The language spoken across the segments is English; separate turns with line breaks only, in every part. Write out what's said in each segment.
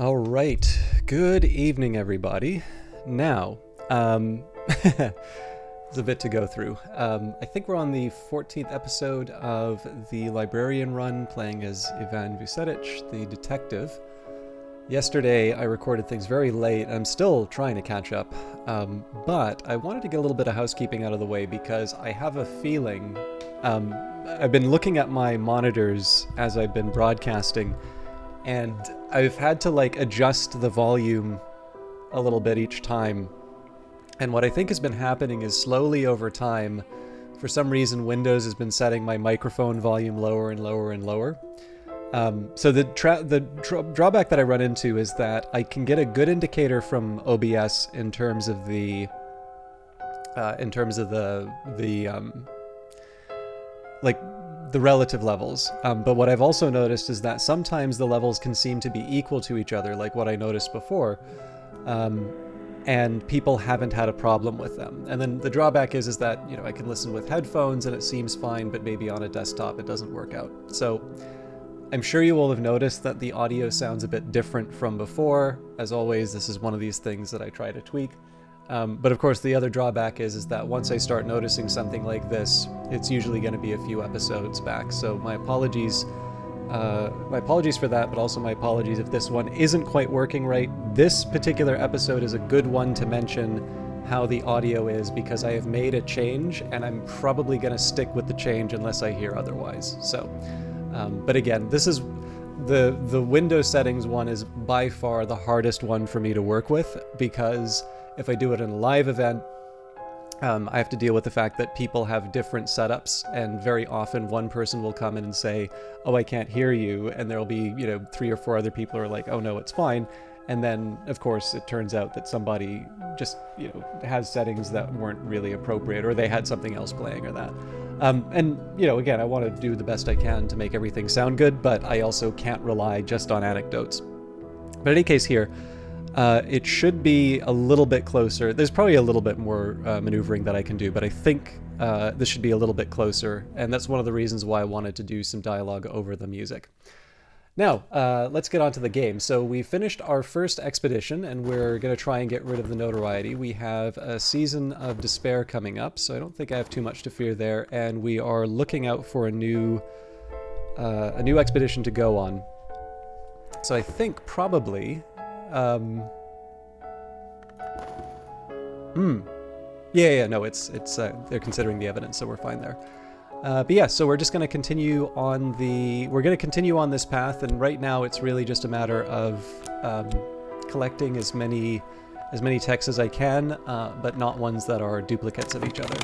All right. Good evening, everybody. Now, there's a bit to go through. I think we're on the 14th episode of the Librarian run, playing as Ivan Vucetich, the detective. Yesterday, I recorded things very late. I'm still trying to catch up, but I wanted to get a little bit of housekeeping out of the way because I have a feeling. I've been looking at my monitors as I've been broadcasting, and I've had to adjust the volume a little bit each time. And what I think has been happening is slowly over time, for some reason, Windows has been setting my microphone volume lower and lower and lower. So the drawback that I run into is that I can get a good indicator from OBS in terms of the relative levels. But what I've also noticed is that sometimes the levels can seem to be equal to each other, like what I noticed before. And people haven't had a problem with them. And then the drawback is that, I can listen with headphones and it seems fine, but maybe on a desktop it doesn't work out. So I'm sure you will have noticed that the audio sounds a bit different from before. As always, this is one of these things that I try to tweak. But of course, the other drawback is that once I start noticing something like this, it's usually going to be a few episodes back. So my apologies for that, but also my apologies if this one isn't quite working right. This particular episode is a good one to mention how the audio is, because I have made a change, and I'm probably going to stick with the change unless I hear otherwise. So, but again, this is the Windows settings one is by far the hardest one for me to work with, because if I do it in a live event, I have to deal with the fact that people have different setups, and very often one person will come in and say, "Oh, I can't hear you," and there'll be, 3 or 4 other people who are like, "Oh no, it's fine." And then, of course, it turns out that somebody just, has settings that weren't really appropriate, or they had something else playing or that. And, again, I want to do the best I can to make everything sound good, but I also can't rely just on anecdotes. But in any case here, it should be a little bit closer. There's probably a little bit more maneuvering that I can do, but I think this should be a little bit closer, and that's one of the reasons why I wanted to do some dialogue over the music. Now, let's get on to the game. So we finished our first expedition, and we're going to try and get rid of the notoriety. We have a Season of Despair coming up, so I don't think I have too much to fear there, and we are looking out for a new expedition to go on. So I think probably... no, it's they're considering the evidence, so we're fine there. But yeah, so we're just going to continue on this path, and right now it's really just a matter of collecting as many texts as I can, but not ones that are duplicates of each other.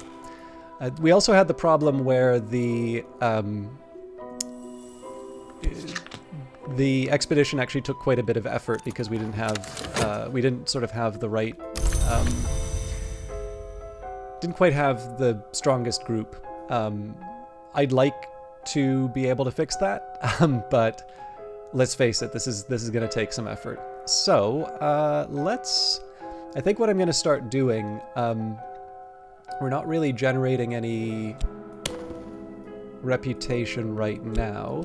We also had the problem where the expedition actually took quite a bit of effort because we didn't sort of have the right, didn't quite have the strongest group. I'd like to be able to fix that, but let's face it, this is going to take some effort. So I think what I'm going to start doing, we're not really generating any reputation right now.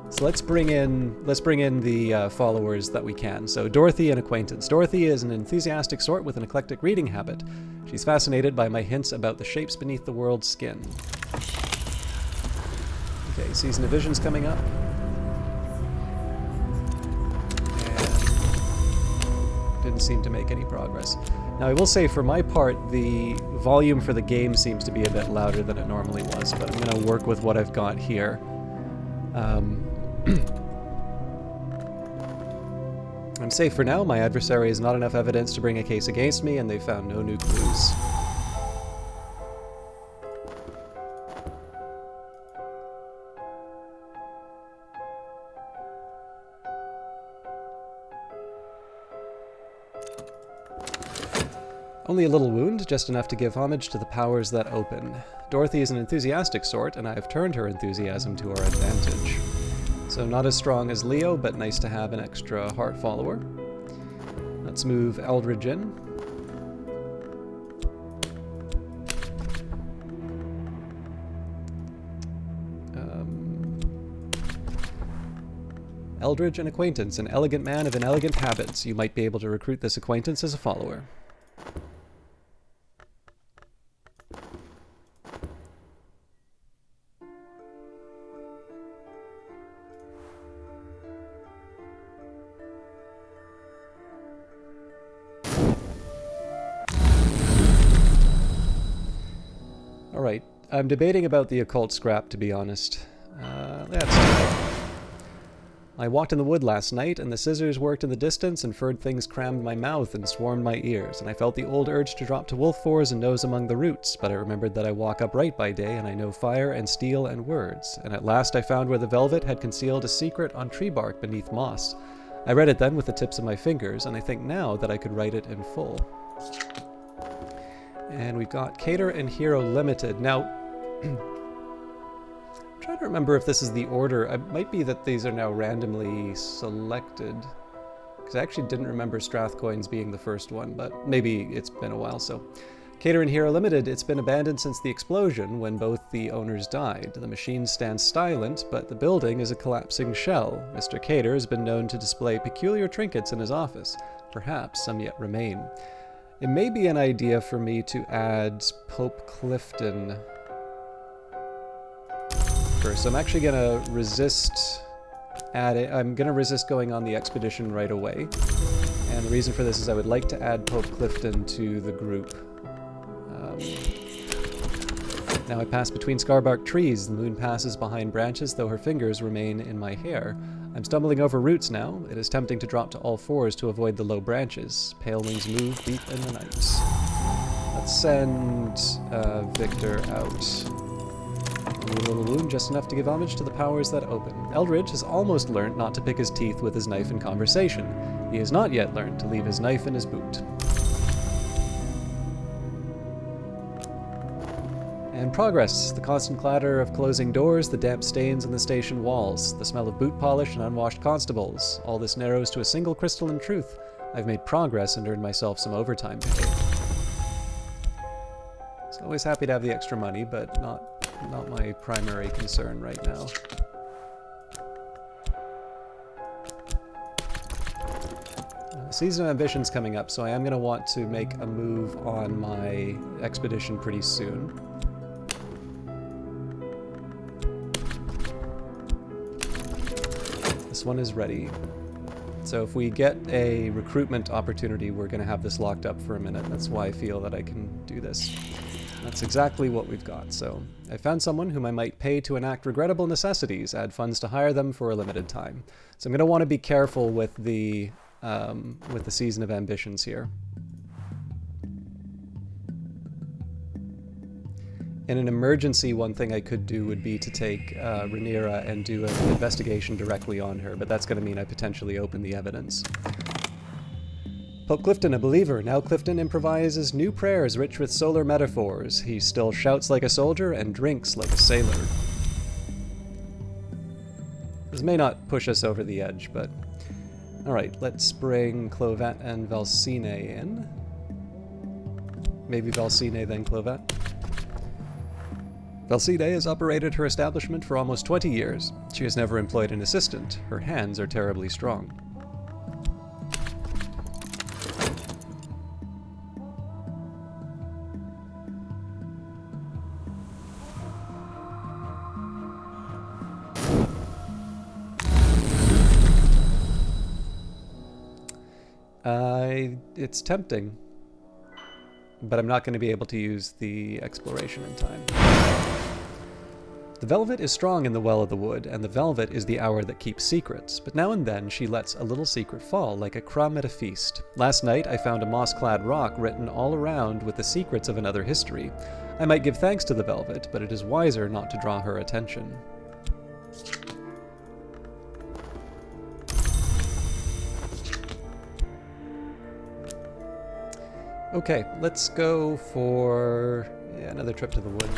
So let's bring in the followers that we can. So Dorothy, an acquaintance. Dorothy is an enthusiastic sort with an eclectic reading habit. She's fascinated by my hints about the shapes beneath the world's skin. Okay, Season of Vision's coming up. And didn't seem to make any progress. Now I will say, for my part, the volume for the game seems to be a bit louder than it normally was, but I'm going to work with what I've got here. I'm safe for now. My adversary has not enough evidence to bring a case against me, and they found no new clues. Only a little wound, just enough to give homage to the powers that open. Dorothy is an enthusiastic sort, and I have turned her enthusiasm to our advantage. So not as strong as Leo, but nice to have an extra heart follower. Let's move Eldridge in. Eldridge, an acquaintance, an elegant man of inelegant habits. You might be able to recruit this acquaintance as a follower. Alright, I'm debating about the occult scrap, to be honest. Let's do it. I walked in the wood last night, and the scissors worked in the distance, and furred things crammed my mouth and swarmed my ears, and I felt the old urge to drop to wolf fours and nose among the roots, but I remembered that I walk upright by day, and I know fire and steel and words, and at last I found where the velvet had concealed a secret on tree bark beneath moss. I read it then with the tips of my fingers, and I think now that I could write it in full. And we've got Cater and Hero Limited. Now, I'm trying to remember if this is the order. It might be that these are now randomly selected, because I actually didn't remember Strathcoins being the first one, but maybe it's been a while. So, Cater and Hero Limited, it's been abandoned since the explosion when both the owners died. The machine stands silent, but the building is a collapsing shell. Mr. Cater has been known to display peculiar trinkets in his office. Perhaps some yet remain. It may be an idea for me to add Pope Clifton first. So I'm actually going to resist I'm going to resist going on the expedition right away. And the reason for this is I would like to add Pope Clifton to the group. Now I pass between scarbark trees. The moon passes behind branches, though her fingers remain in my hair. I'm stumbling over roots now. It is tempting to drop to all fours to avoid the low branches. Pale wings move deep in the night. Let's send Victor out. A little wound, just enough to give homage to the powers that open. Eldridge has almost learned not to pick his teeth with his knife in conversation. He has not yet learned to leave his knife in his boot. And progress. The constant clatter of closing doors, the damp stains on the station walls, the smell of boot polish and unwashed constables. All this narrows to a single crystalline truth. I've made progress and earned myself some overtime pay. It's always happy to have the extra money, but not my primary concern right now. Season of Ambition's coming up, so I am going to want to make a move on my expedition pretty soon. This one is ready. So if we get a recruitment opportunity, we're going to have this locked up for a minute. That's why I feel that I can do this. That's exactly what we've got. So I found someone whom I might pay to enact regrettable necessities, add funds to hire them for a limited time. So I'm going to want to be careful with the Season of Ambitions here. In an emergency, one thing I could do would be to take Rhaenyra and do an investigation directly on her, but that's going to mean I potentially open the evidence. Pope Clifton, a believer. Now Clifton improvises new prayers rich with solar metaphors. He still shouts like a soldier and drinks like a sailor. This may not push us over the edge, but... Alright, let's bring Clovet and Valsine in. Maybe Valsine, then Clovet. Valsine has operated her establishment for almost 20 years. She has never employed an assistant. Her hands are terribly strong. It's tempting, but I'm not going to be able to use the exploration in time. The velvet is strong in the well of the wood, and the velvet is the hour that keeps secrets, but now and then she lets a little secret fall, like a crumb at a feast. Last night I found a moss-clad rock written all around with the secrets of another history. I might give thanks to the velvet, but it is wiser not to draw her attention. Okay, let's go for another trip to the wood.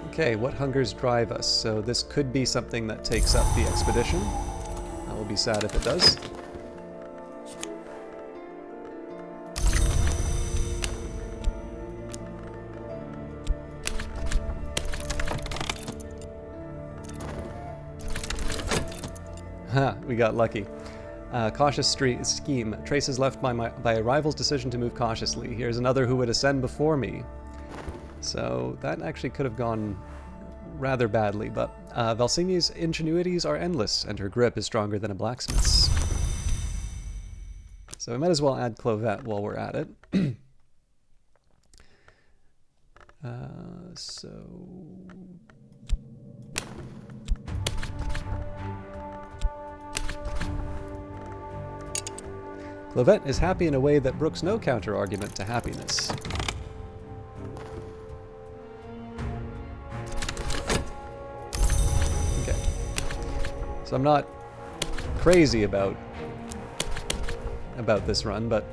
Okay, what hungers drive us? So this could be something that takes up the expedition. I will be sad if it does. We got lucky. Cautious scheme. Traces left by a rival's decision to move cautiously. Here's another who would ascend before me. So that actually could have gone rather badly, but Valsinia's ingenuities are endless, and her grip is stronger than a blacksmith's. So we might as well add Clovette while we're at it. Clovette is happy in a way that brooks no counter-argument to happiness. Okay. So I'm not crazy about this run, but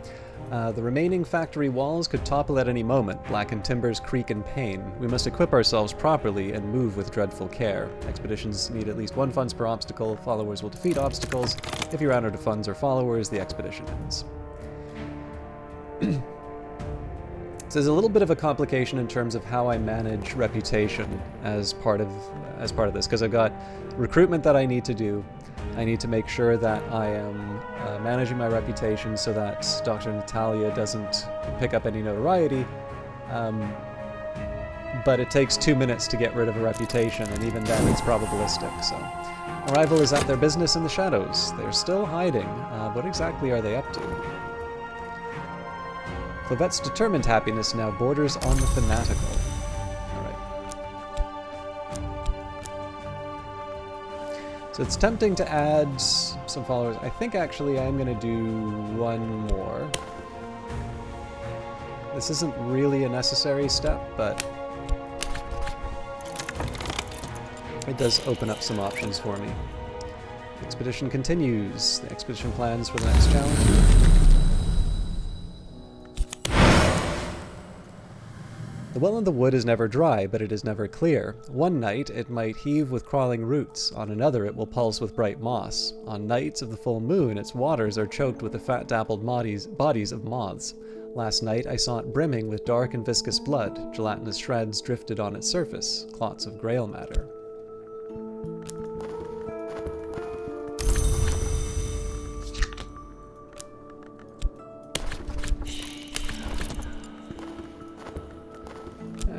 the remaining factory walls could topple at any moment. Blackened timbers creak in pain. We must equip ourselves properly and move with dreadful care. Expeditions need at least 1 funds per obstacle. Followers will defeat obstacles. If you run out of funds or followers, the expedition ends. So there's a little bit of a complication in terms of how I manage reputation as part of this, because I've got recruitment that I need to do. I need to make sure that I am managing my reputation so that Dr. Natalia doesn't pick up any notoriety. But it takes 2 minutes to get rid of a reputation, and even then it's probabilistic. So, a rival is at their business in the shadows. They're still hiding. What exactly are they up to? Clovette's determined happiness now borders on the fanatical. So it's tempting to add some followers. I think actually I'm going to do 1 more. This isn't really a necessary step, but it does open up some options for me. The expedition continues. The expedition plans for the next challenge. The well in the wood is never dry, but it is never clear. One night it might heave with crawling roots, on another it will pulse with bright moss. On nights of the full moon its waters are choked with the fat-dappled bodies of moths. Last night I saw it brimming with dark and viscous blood. Gelatinous shreds drifted on its surface, clots of grail matter.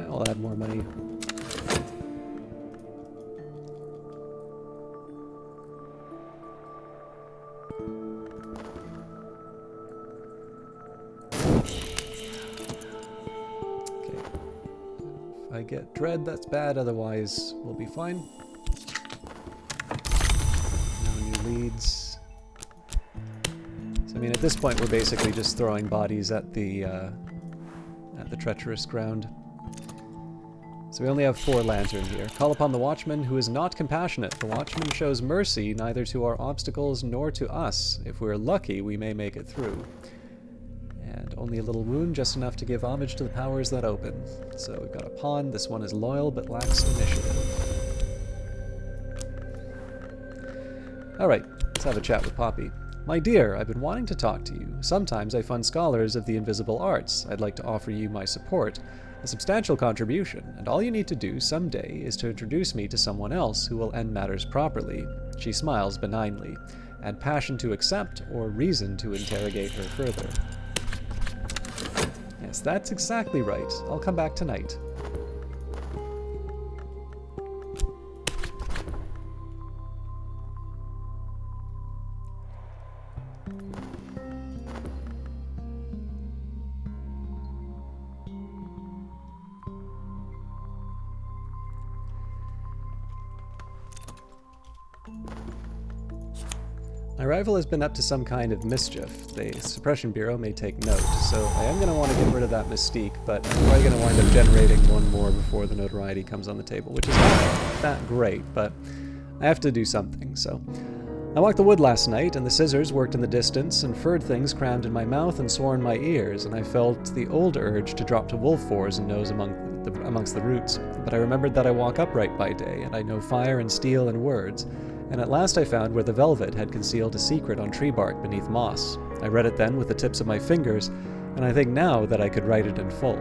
I'll add more money. Okay. If I get dread, that's bad, otherwise we'll be fine. No new leads. So I mean, at this point we're basically just throwing bodies at the treacherous ground. So we only have 4 lantern here. Call upon the watchman who is not compassionate. The watchman shows mercy neither to our obstacles nor to us. If we're lucky, we may make it through. And only a little wound, just enough to give homage to the powers that open. So we've got a pawn. This one is loyal but lacks initiative. Alright, let's have a chat with Poppy. My dear, I've been wanting to talk to you. Sometimes I fund scholars of the invisible arts. I'd like to offer you my support. A substantial contribution, and all you need to do someday is to introduce me to someone else who will end matters properly. She smiles benignly. Add passion to accept, or reason to interrogate her further. Yes, that's exactly right. I'll come back tonight. My rival has been up to some kind of mischief. The Suppression Bureau may take note, so I am going to want to get rid of that mystique, but I'm probably going to wind up generating 1 more before the notoriety comes on the table, which is not that great, but I have to do something, so. I walked the wood last night, and the scissors worked in the distance, and furred things crammed in my mouth and swore in my ears, and I felt the old urge to drop to wolf fours and nose amongst the roots. But I remembered that I walk upright by day, and I know fire and steel and words. And at last I found where the velvet had concealed a secret on tree bark beneath moss. I read it then with the tips of my fingers, and I think now that I could write it in full.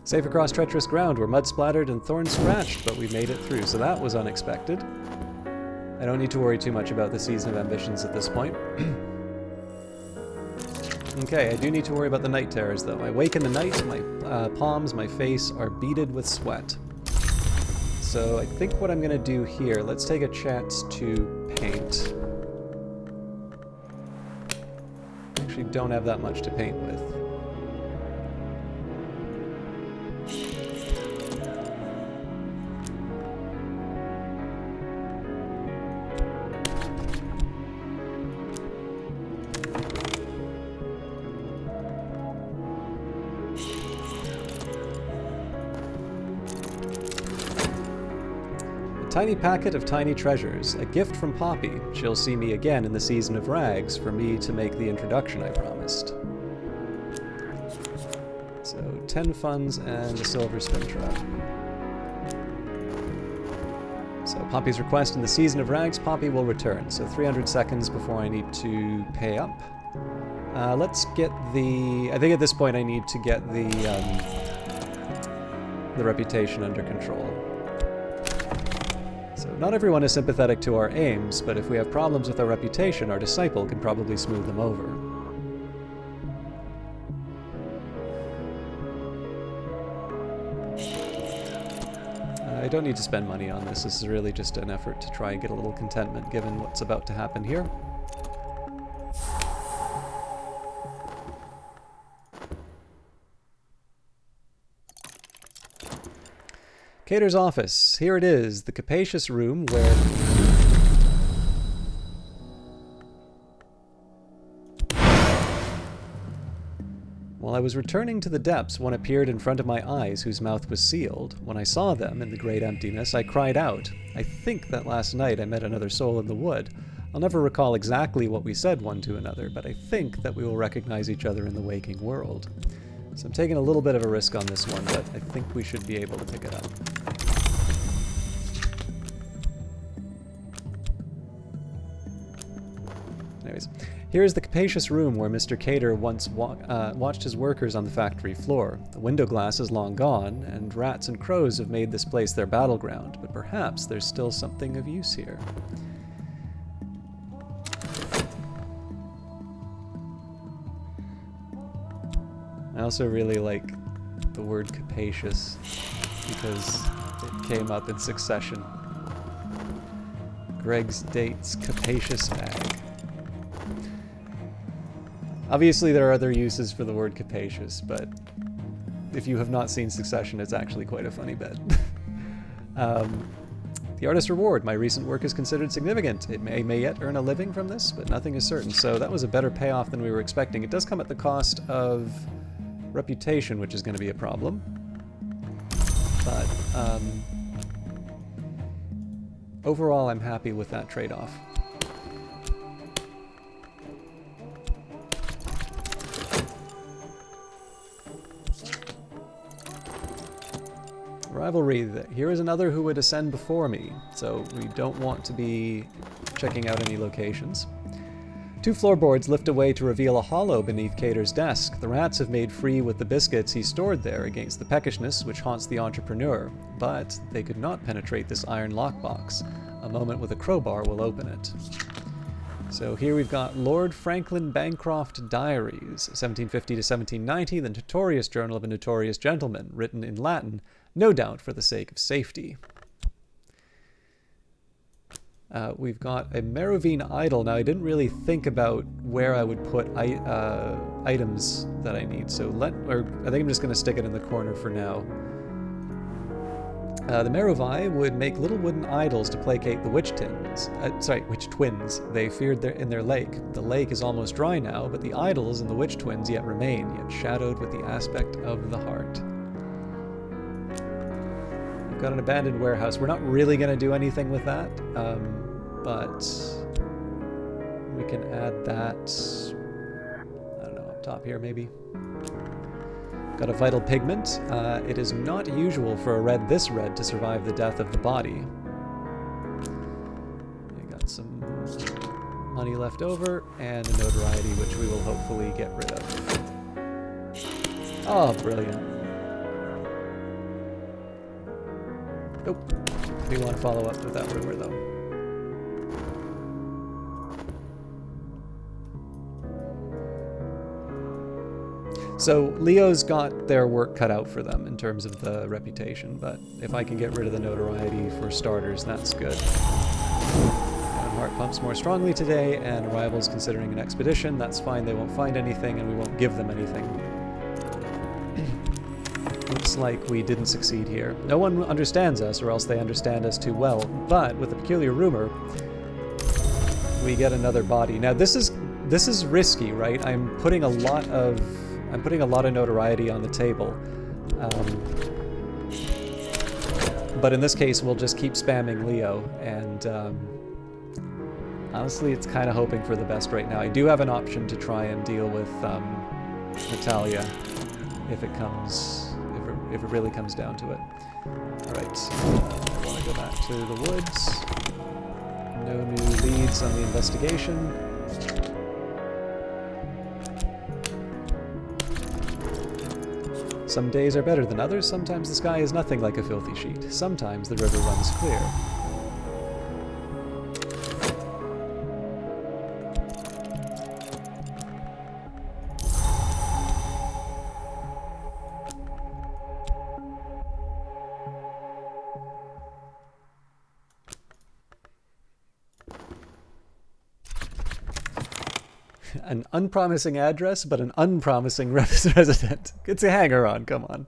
Safe across treacherous ground, we're mud splattered and thorn scratched, but we made it through, so that was unexpected. I don't need to worry too much about the Season of Ambitions at this point. Okay, I do need to worry about the night terrors, though. I wake in the night, my palms, my face are beaded with sweat. So I think what I'm going to do here, let's take a chance to paint. Actually don't have that much to paint with. Tiny packet of tiny treasures, a gift from Poppy. She'll see me again in the Season of Rags for me to make the introduction I promised. So 10 funds and a silver spin trap. So Poppy's request in the Season of Rags, Poppy will return. So 300 seconds before I need to pay up. Let's get the... I think at this point I need to get the reputation under control. So not everyone is sympathetic to our aims, but if we have problems with our reputation, our disciple can probably smooth them over. I don't need to spend money on this. This is really just an effort to try and get a little contentment given what's about to happen here. Cater's office. Here it is, the capacious room where... While I was returning to the depths, one appeared in front of my eyes whose mouth was sealed. When I saw them in the great emptiness, I cried out. I think that last night I met another soul in the wood. I'll never recall exactly what we said one to another, but I think that we will recognize each other in the waking world. So I'm taking a little bit of a risk on this one, but I think we should be able to pick it up. Anyways, here's the capacious room where Mr. Cater once watched his workers on the factory floor. The window glass is long gone, and rats and crows have made this place their battleground, but perhaps there's still something of use here. I also really like the word capacious because it came up in succession. Greg's dates capacious bag. Obviously there are other uses for the word capacious, but if you have not seen Succession, it's actually quite a funny bit. The artist's reward. My recent work is considered significant. It may yet earn a living from this, but nothing is certain. So that was a better payoff than we were expecting. It does come at the cost of reputation, which is going to be a problem. But overall, I'm happy with that trade-off. Rivalry. Here is another who would ascend before me, so we don't want to be checking out any locations. 2 floorboards lift away to reveal a hollow beneath Cater's desk. The rats have made free with the biscuits he stored there against the peckishness which haunts the entrepreneur, but they could not penetrate this iron lockbox. A moment with a crowbar will open it. So here we've got Lord Franklin Bancroft Diaries, 1750 to 1790, the notorious journal of a notorious gentleman, written in Latin, no doubt for the sake of safety. We've got a Merovine idol. Now, I didn't really think about where I would put items that I need, so I think I'm just going to stick it in the corner for now. The Merovai would make little wooden idols to placate the witch twins they feared in their lake. The lake is almost dry now, but the idols and the witch twins yet remain, yet shadowed with the aspect of the heart. We've got an abandoned warehouse. We're not really going to do anything with that, but we can add that, I don't know, up top here maybe. Got a vital pigment. It is not usual for a red this red to survive the death of the body. We got some money left over, and a notoriety which we will hopefully get rid of. Oh, brilliant. Nope. I do want to follow up with that rumor, though. So Leo's got their work cut out for them in terms of the reputation, but if I can get rid of the notoriety for starters, that's good. Heart pumps more strongly today, and arrivals considering an expedition. That's fine, they won't find anything, and we won't give them anything. Looks like we didn't succeed here. No one understands us, or else they understand us too well. But with a peculiar rumor, we get another body. Now this is risky, right? I'm putting a lot of notoriety on the table. But in this case, we'll just keep spamming Leo, and honestly, it's kind of hoping for the best right now. I do have an option to try and deal with Natalia if it really comes down to it. All right, I want to go back to the woods. No new leads on the investigation. Some days are better than others. Sometimes the sky is nothing like a filthy sheet. Sometimes the river runs clear. An unpromising address, but an unpromising resident. It's a hanger-on, come on.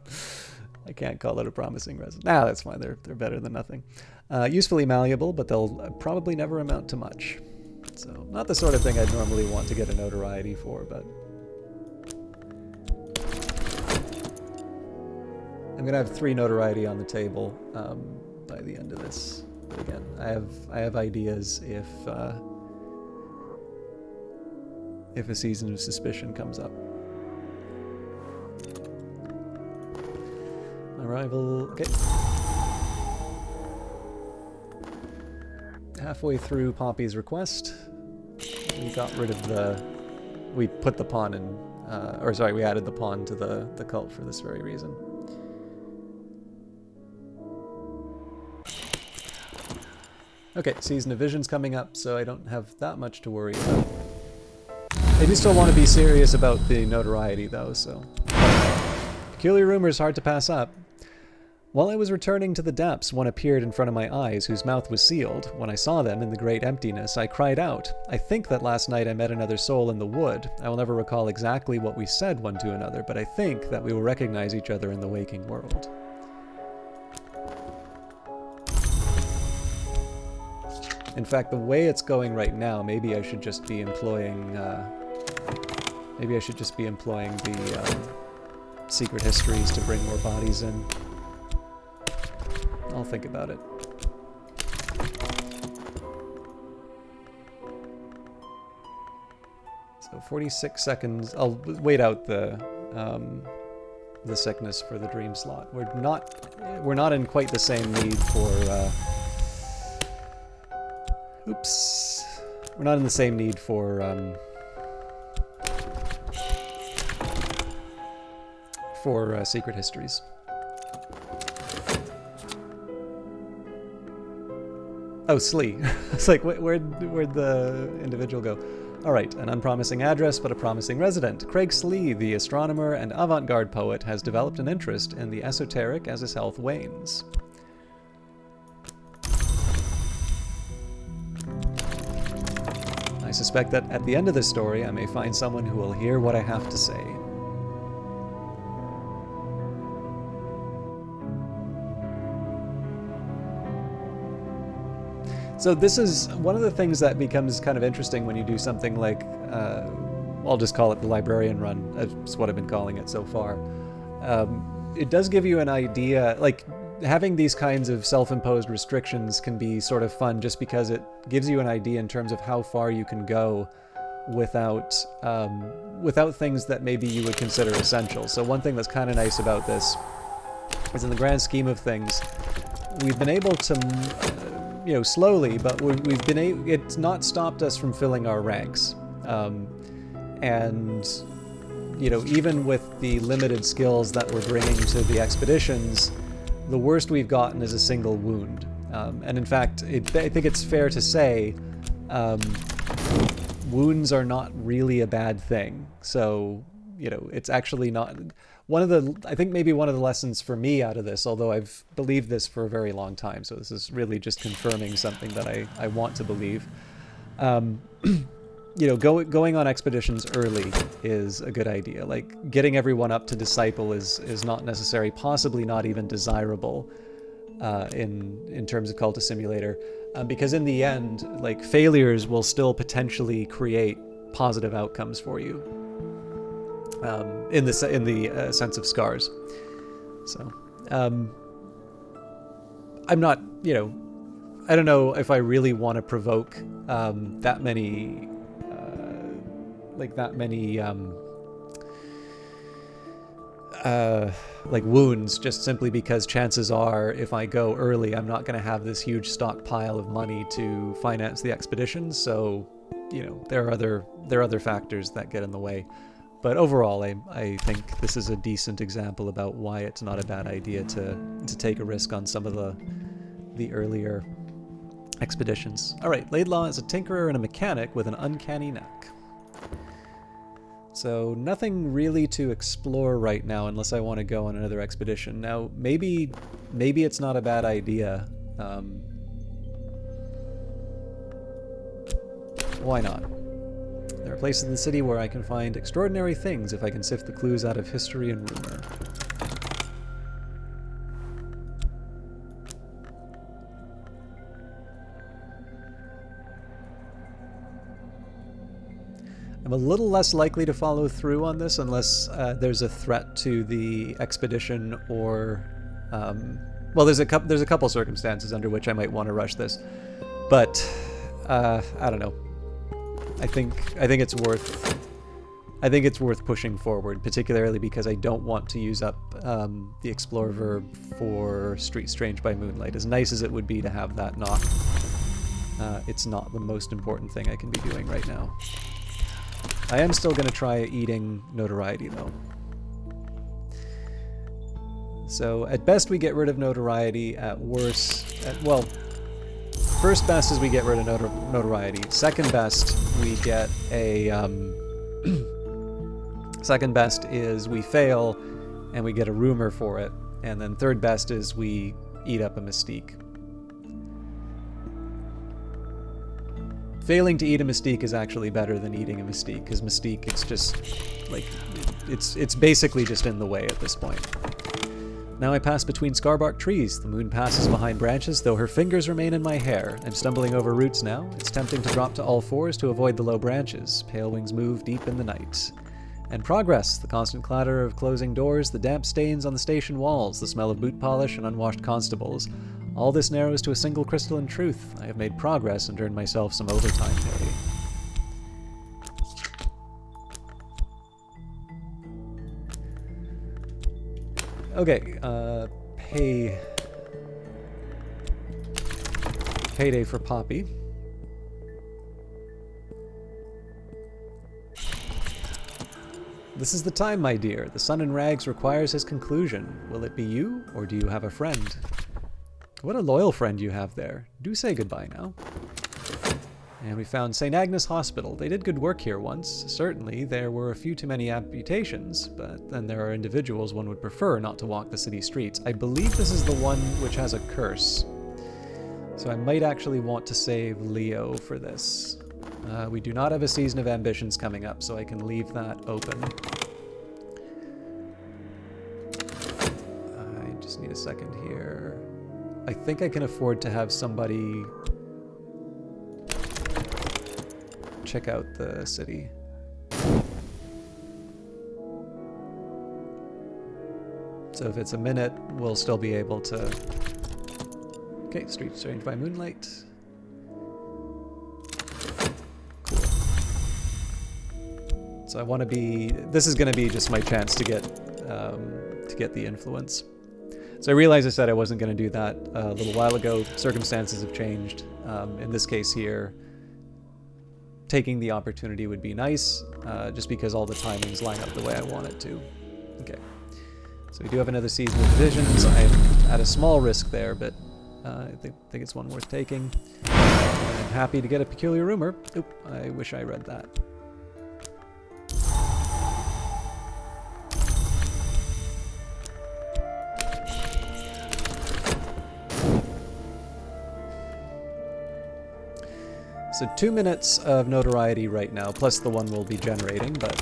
I can't call it a promising resident. Nah, that's fine, they're better than nothing. Usefully malleable, but they'll probably never amount to much. So, not the sort of thing I'd normally want to get a notoriety for, but... I'm gonna have 3 notoriety on the table by the end of this. But again, I have ideas if a season of suspicion comes up. Arrival, okay. Halfway through Poppy's request, we got rid of we put the pawn in, we added the pawn to the cult for this very reason. Okay, Season of Vision's coming up, so I don't have that much to worry about. I do still want to be serious about the notoriety, though, so... Peculiar rumors hard to pass up. While I was returning to the depths, one appeared in front of my eyes, whose mouth was sealed. When I saw them in the great emptiness, I cried out. I think that last night I met another soul in the wood. I will never recall exactly what we said one to another, but I think that we will recognize each other in the waking world. In fact, the way it's going right now, maybe I should just be employing... the secret histories to bring more bodies in. I'll think about it. So 46 seconds. I'll wait out the sickness for the dream slot. We're not in quite the same need for oops. We're not in the same need for secret histories. Oh, Slee. It's like, where'd the individual go? Alright, an unpromising address, but a promising resident. Craig Slee, the astronomer and avant-garde poet, has developed an interest in the esoteric as his health wanes. I suspect that at the end of this story, I may find someone who will hear what I have to say. So this is one of the things that becomes kind of interesting when you do something like, I'll just call it the Librarian run. That's what I've been calling it so far. It does give you an idea, like having these kinds of self-imposed restrictions can be sort of fun just because it gives you an idea in terms of how far you can go without things that maybe you would consider essential. So one thing that's kind of nice about this is in the grand scheme of things, we've been able to... slowly, but we've been it's not stopped us from filling our ranks. And, even with the limited skills that we're bringing to the expeditions, the worst we've gotten is a single wound. And in fact, I think it's fair to say wounds are not really a bad thing. So, you know, it's actually not... I think maybe one of the lessons for me out of this, although I've believed this for a very long time, so this is really just confirming something that I want to believe. You know, going on expeditions early is a good idea. Like, getting everyone up to Disciple is not necessary, possibly not even desirable in terms of Cultist Simulator, because in the end, like, failures will still potentially create positive outcomes for you. In the sense of scars. So, I'm not, you know, I don't know if I really want to provoke that many, like wounds, just simply because chances are, if I go early, I'm not going to have this huge stockpile of money to finance the expedition. So, you know, there are other factors that get in the way. But overall, I think this is a decent example about why it's not a bad idea to take a risk on some of the earlier expeditions. All right, Laidlaw is a tinkerer and a mechanic with an uncanny knack. So nothing really to explore right now unless I want to go on another expedition. Now, maybe it's not a bad idea. Why not? There are places in the city where I can find extraordinary things if I can sift the clues out of history and rumor. I'm a little less likely to follow through on this unless there's a threat to the expedition, or well, there's a couple circumstances under which I might want to rush this, but I don't know. I think it's worth pushing forward, particularly because I don't want to use up the explore verb for Street Strange by Moonlight. As nice as it would be to have that not, it's not the most important thing I can be doing right now. I am still going to try eating notoriety though. So at best we get rid of notoriety. At worst, well, first best is we get rid of notoriety. Second best, we get a... second best is we fail and we get a rumor for it. And then third best is we eat up a mystique. Failing to eat a mystique is actually better than eating a mystique, because mystique, it's just, like, it's basically just in the way at this point. Now I pass between scarbark trees. The moon passes behind branches, though her fingers remain in my hair. I'm stumbling over roots now. It's tempting to drop to all fours to avoid the low branches. Pale wings move deep in the night. And progress, the constant clatter of closing doors, the damp stains on the station walls, the smell of boot polish and unwashed constables. All this narrows to a single crystalline truth. I have made progress and earned myself some overtime pay. Okay, payday for Poppy. This is the time, my dear. The sun in rags requires his conclusion. Will it be you, or do you have a friend? What a loyal friend you have there. Do say goodbye now. And we found St. Agnes Hospital. They did good work here once. Certainly, there were a few too many amputations, but then there are individuals one would prefer not to walk the city streets. I believe this is the one which has a curse. So I might actually want to save Leo for this. We do not have a season of ambitions coming up, so I can leave that open. I just need a second here. I think I can afford to have somebody check out the city. So if it's a minute, we'll still be able to... Okay, Street Strange by Moonlight. Cool. So I want to be... This is going to be just my chance to get the influence. So I realized I said I wasn't going to do that a little while ago. Circumstances have changed. In this case here, taking the opportunity would be nice, just because all the timings line up the way I want it to. Okay. So we do have another season of divisions. I'm at a small risk there, but I think it's one worth taking. And I'm happy to get a peculiar rumor. Oop, I wish I read that. So 2 minutes of notoriety right now, plus the one we'll be generating, but...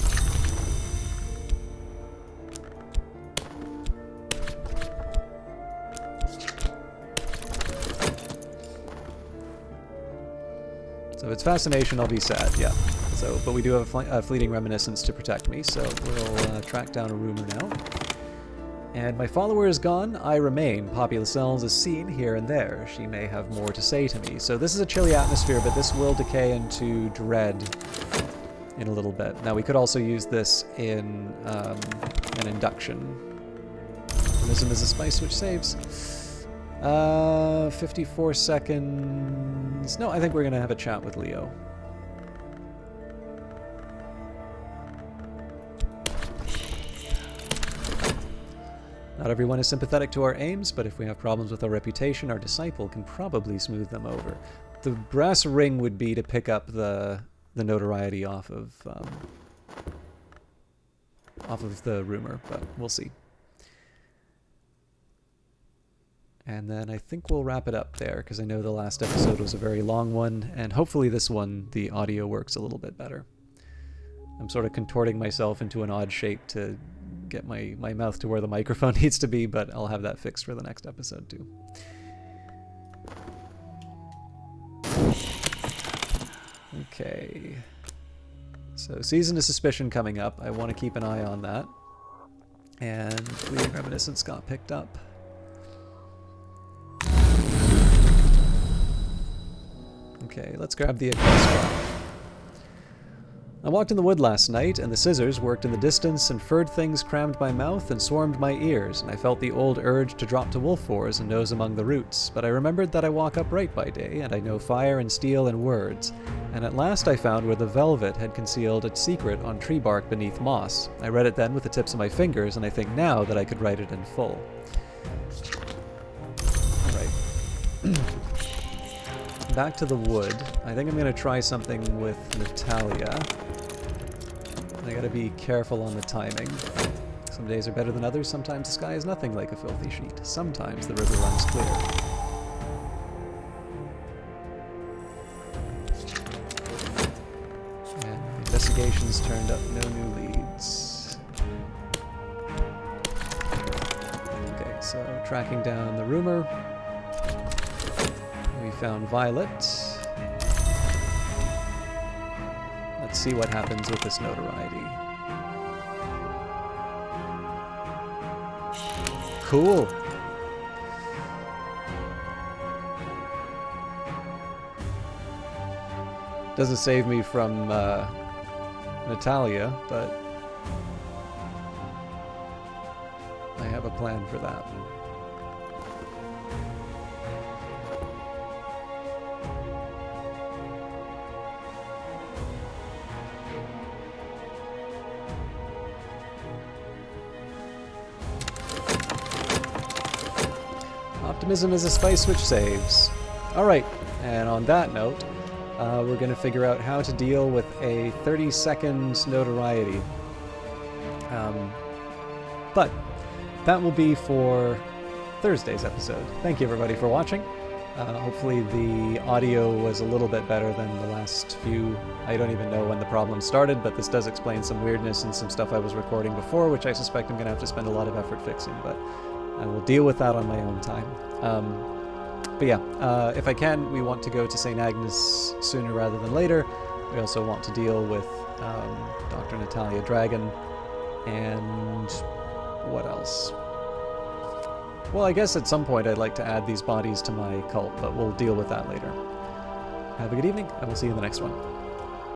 So if it's fascination, I'll be sad, yeah. So, but we do have a fleeting reminiscence to protect me, so we'll track down a rumor now. And my follower is gone, I remain. Popula Cells is seen here and there. She may have more to say to me. So this is a chilly atmosphere, but this will decay into dread in a little bit. Now we could also use this in an induction. Optimism is a spice which saves. 54 seconds. No, I think we're going to have a chat with Leo. Not everyone is sympathetic to our aims, but if we have problems with our reputation, our disciple can probably smooth them over. The brass ring would be to pick up the notoriety off of the rumor, but we'll see. And then I think we'll wrap it up there, because I know the last episode was a very long one, and hopefully this one, the audio works a little bit better. I'm sort of contorting myself into an odd shape to get my mouth to where the microphone needs to be, but I'll have that fixed for the next episode too. Okay. So Season of Suspicion coming up. I want to keep an eye on that. And Fleeting Reminiscence got picked up. Okay, let's grab the Aquestra. I walked in the wood last night, and the scissors worked in the distance, and furred things crammed my mouth and swarmed my ears, and I felt the old urge to drop to wolf fours and nose among the roots. But I remembered that I walk upright by day, and I know fire and steel and words. And at last I found where the velvet had concealed its secret on tree bark beneath moss. I read it then with the tips of my fingers, and I think now that I could write it in full. Alright. Back to the wood. I think I'm going to try something with Natalia. I gotta be careful on the timing. Some days are better than others, sometimes the sky is nothing like a filthy sheet. Sometimes the river runs clear. And investigations turned up no new leads. Okay, so tracking down the rumor. We found Violet. Let's see what happens with this notoriety. Cool. Doesn't save me from Natalia, but I have a plan for that. Optimism is a spice which saves. Alright, and on that note, we're going to figure out how to deal with a 30-second notoriety. But that will be for Thursday's episode. Thank you everybody for watching. Hopefully the audio was a little bit better than the last few. I don't even know when the problem started, but this does explain some weirdness and some stuff I was recording before, which I suspect I'm going to have to spend a lot of effort fixing, but I will deal with that on my own time. But yeah, if I can, we want to go to St. Agnes sooner rather than later. We also want to deal with Dr. Natalia Dragon, and what else? Well, I guess at some point I'd like to add these bodies to my cult, but we'll deal with that later. Have a good evening. I will see you in the next one.